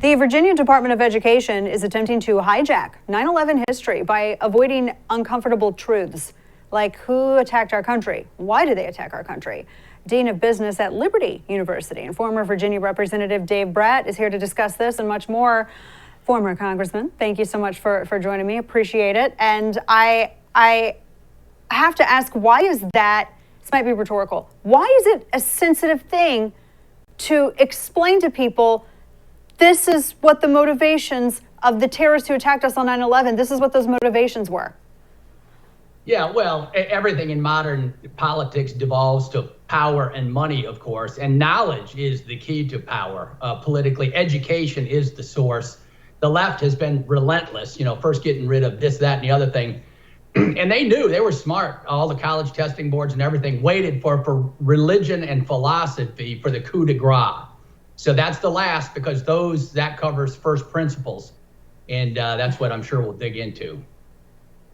The Virginia Department of Education is attempting to hijack 9/11 history by avoiding uncomfortable truths, like who attacked our country, why did they attack our country. Dean of Business at Liberty University and former Virginia Representative Dave Brat is here to discuss this and much more. Former Congressman, thank you so much for joining me. Appreciate it. And I have to ask, why is that? This might be rhetorical. Why is it a sensitive thing to explain to people this is what the motivations of the terrorists who attacked us on 9/11, this is what those motivations were? Yeah, well, everything in modern politics devolves to power and money, of course, and knowledge is the key to power. Politically, education is the source. The left has been relentless, first getting rid of this, that, and the other thing. And they knew, they were smart. All the college testing boards and everything waited for religion and philosophy for the coup de grace. So that's the last, because that covers first principles. And that's what I'm sure we'll dig into.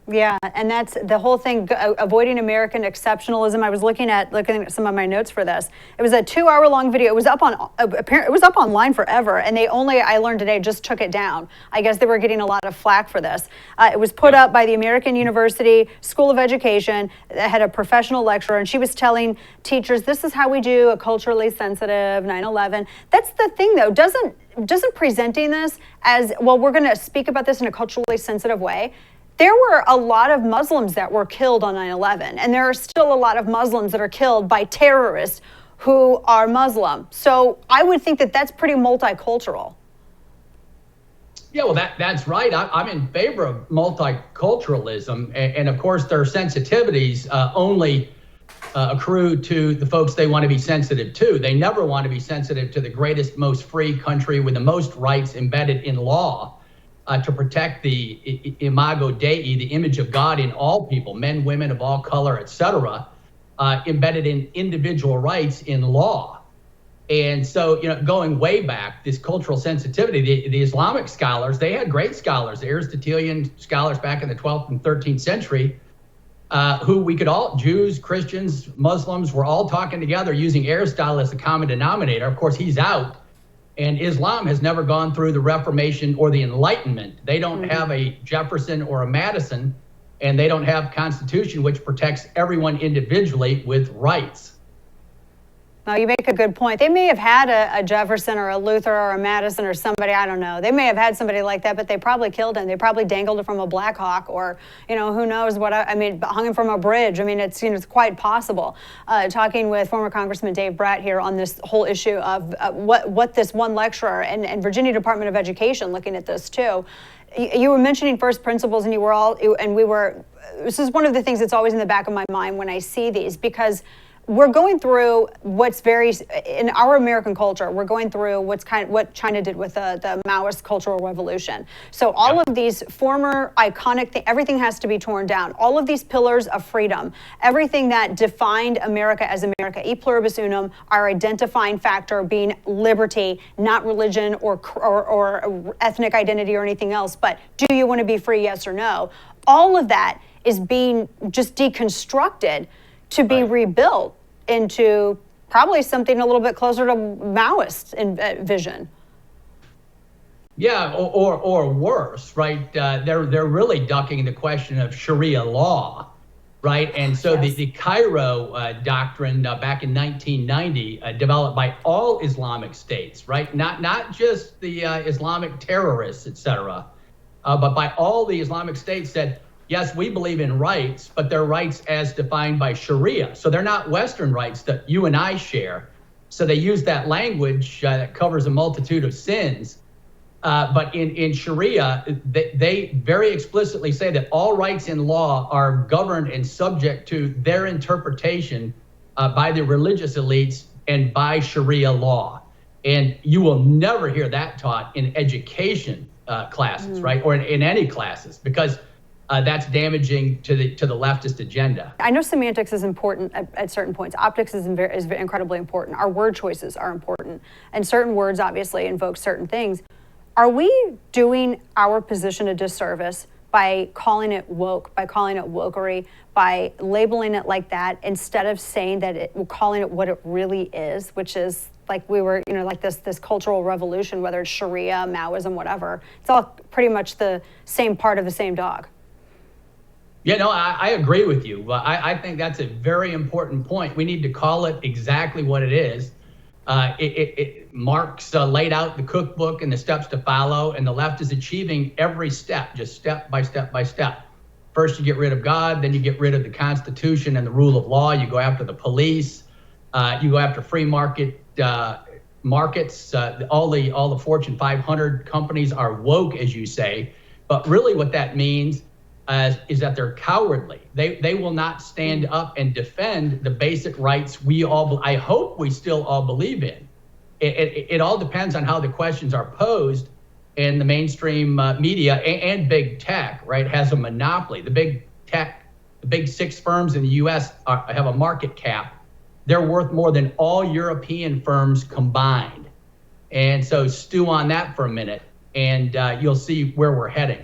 Yeah, and that's the whole thing, avoiding American exceptionalism. I was looking at some of my notes for this. It was a 2-hour-long video. It was up online forever, and I learned today, just took it down. I guess they were getting a lot of flack for this. It was put up by the American University School of Education. It had a professional lecturer, and she was telling teachers, this is how we do a culturally sensitive 9/11. That's the thing, though. Doesn't presenting this as, well, we're going to speak about this in a culturally sensitive way. There were a lot of Muslims that were killed on 9/11, and there are still a lot of Muslims that are killed by terrorists who are Muslim. So I would think that that's pretty multicultural. Yeah, well, that's right. I'm in favor of multiculturalism. And of course, their sensitivities only accrue to the folks they want to be sensitive to. They never want to be sensitive to the greatest, most free country with the most rights embedded in law. To protect the imago Dei, the image of God in all people, men, women of all color, etc., embedded in individual rights in law. And so, going way back, this cultural sensitivity, the Islamic scholars, they had great scholars, the Aristotelian scholars back in the 12th and 13th century, who we could all, Jews, Christians, Muslims, were all talking together using Aristotle as the common denominator. Of course, he's out. And Islam has never gone through the Reformation or the Enlightenment. They don't have a Jefferson or a Madison, and they don't have a constitution which protects everyone individually with rights. Now, you make a good point. They may have had a Jefferson or a Luther or a Madison or somebody, I don't know. They may have had somebody like that, but they probably killed him. They probably dangled him from a Black Hawk, or, who knows what, hung him from a bridge. It's quite possible. Talking with former Congressman Dave Brat here on this whole issue of what this one lecturer and Virginia Department of Education looking at this too. You were mentioning first principles, and this is one of the things that's always in the back of my mind when I see these, because we're going through in our American culture, we're going through what China did with the Maoist Cultural Revolution. So all of these former iconic things, everything has to be torn down. All of these pillars of freedom, everything that defined America as America, e pluribus unum, our identifying factor being liberty, not religion or ethnic identity or anything else, but do you want to be free, yes or no? All of that is being just deconstructed to be rebuilt into probably something a little bit closer to Maoist vision. Yeah, or worse, right? They're really ducking the question of Sharia law, right? And so the Cairo doctrine back in 1990, developed by all Islamic states, right? Not just the Islamic terrorists, etc., but by all the Islamic states, said, yes, we believe in rights, but they're rights as defined by Sharia. So they're not Western rights that you and I share. So they use that language that covers a multitude of sins. But in Sharia, they very explicitly say that all rights in law are governed and subject to their interpretation by the religious elites and by Sharia law. And you will never hear that taught in education classes, right? Or in any classes, because that's damaging to the leftist agenda. I know semantics is important at certain points. Optics is incredibly important. Our word choices are important. And certain words obviously invoke certain things. Are we doing our position a disservice by calling it woke, by calling it wokery, by labeling it like that, instead of saying that calling it what it really is, which is like we were, like this cultural revolution, whether it's Sharia, Maoism, whatever. It's all pretty much the same part of the same dog. Yeah, no, I agree with you. I think that's a very important point. We need to call it exactly what it is. Marx laid out the cookbook and the steps to follow, and the left is achieving every step, just step by step by step. First, you get rid of God, then you get rid of the Constitution and the rule of law. You go after the police. You go after free market markets. All the Fortune 500 companies are woke, as you say. But really, what that means is that they're cowardly. They will not stand up and defend the basic rights I hope we still all believe in. It all depends on how the questions are posed, and the mainstream media and big tech, right, has a monopoly. The big tech, the big 6 firms in the U.S. have a market cap. They're worth more than all European firms combined. And so stew on that for a minute, and you'll see where we're heading.